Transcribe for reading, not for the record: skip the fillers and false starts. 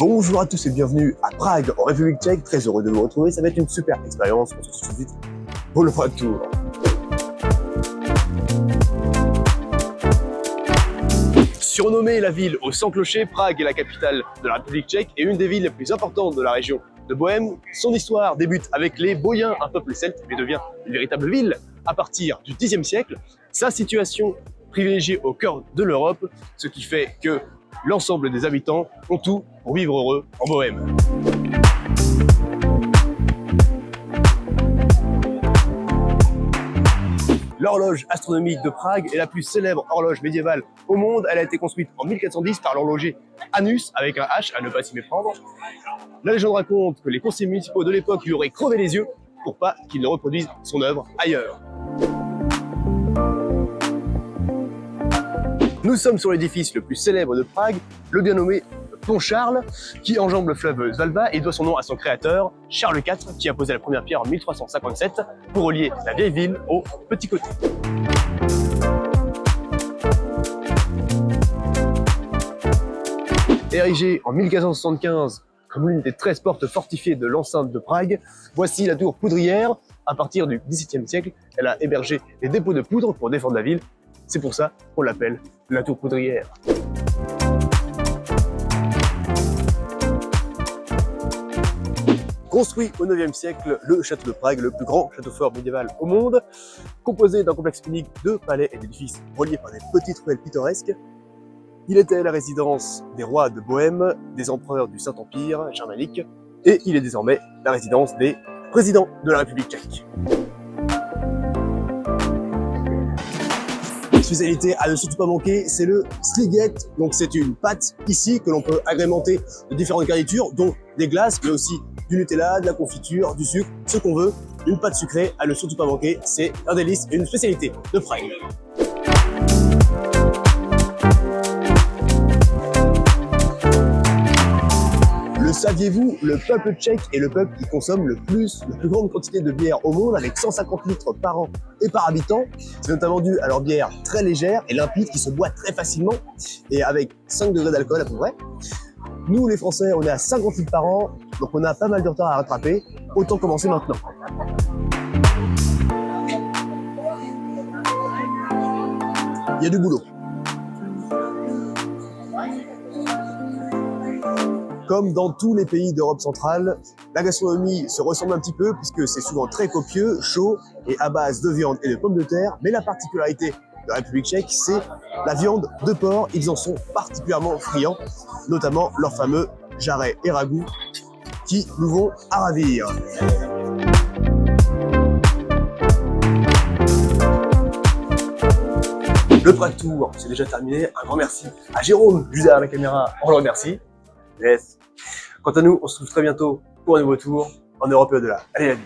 Bonjour à tous et bienvenue à Prague, en République tchèque. Très heureux de vous retrouver, ça va être une super expérience. On se retrouve tout de suite pour le Prague Tour. Surnommée la ville aux 100 clochers, Prague est la capitale de la République tchèque et une des villes les plus importantes de la région de Bohême. Son histoire débute avec les Boïens, un peuple celte, mais devient une véritable ville à partir du Xe siècle. Sa situation privilégiée au cœur de l'Europe, ce qui fait que l'ensemble des habitants ont tout pour vivre heureux en Bohême. L'horloge astronomique de Prague est la plus célèbre horloge médiévale au monde. Elle a été construite en 1410 par l'horloger Annus, avec un H, à ne pas s'y méprendre. La légende raconte que les conseillers municipaux de l'époque lui auraient crevé les yeux pour pas qu'il ne reproduise son œuvre ailleurs. Nous sommes sur l'édifice le plus célèbre de Prague, le bien nommé Pont Charles, qui enjambe le fleuve Svalba et doit son nom à son créateur, Charles IV, qui a posé la première pierre en 1357 pour relier la vieille ville au petit côté. Érigée en 1575 comme l'une des 13 portes fortifiées de l'enceinte de Prague, voici la tour poudrière. À partir du XVIIe siècle, elle a hébergé des dépôts de poudre pour défendre la ville. C'est pour ça qu'on l'appelle la tour poudrière. Construit au IXe siècle, le château de Prague, le plus grand château fort médiéval au monde, composé d'un complexe unique de palais et d'édifices reliés par des petites ruelles pittoresques. Il était la résidence des rois de Bohême, des empereurs du Saint-Empire germanique, et il est désormais la résidence des présidents de la République tchèque. Spécialité à ne surtout pas manquer, c'est le sliget. Donc c'est une pâte ici que l'on peut agrémenter de différentes garnitures, dont des glaces, mais aussi du Nutella, de la confiture, du sucre, ce qu'on veut. Une pâte sucrée à ne surtout pas manquer, c'est un délice et une spécialité de Prague. Le saviez-vous, le peuple tchèque est le peuple qui consomme la plus grande quantité de bière au monde, avec 150 litres par an et par habitant. C'est notamment dû à leur bière très légère et limpide qui se boit très facilement et avec 5 degrés d'alcool à peu près. Nous, les Français, on est à 50 litres par an, donc on a pas mal de retard à rattraper. Autant commencer maintenant. Il y a du boulot. Comme dans tous les pays d'Europe centrale, la gastronomie se ressemble un petit peu puisque c'est souvent très copieux, chaud et à base de viande et de pommes de terre. Mais la particularité de la République tchèque, c'est la viande de porc. Ils en sont particulièrement friands, notamment leur fameux jarret et ragoût qui nous vont à ravir. Le Prague Tour, c'est déjà terminé. Un grand merci à Jérôme, juste derrière la caméra, on le remercie. Yes. Quant à nous, on se retrouve très bientôt pour un nouveau tour en Europe et au-delà. Allez, la vie.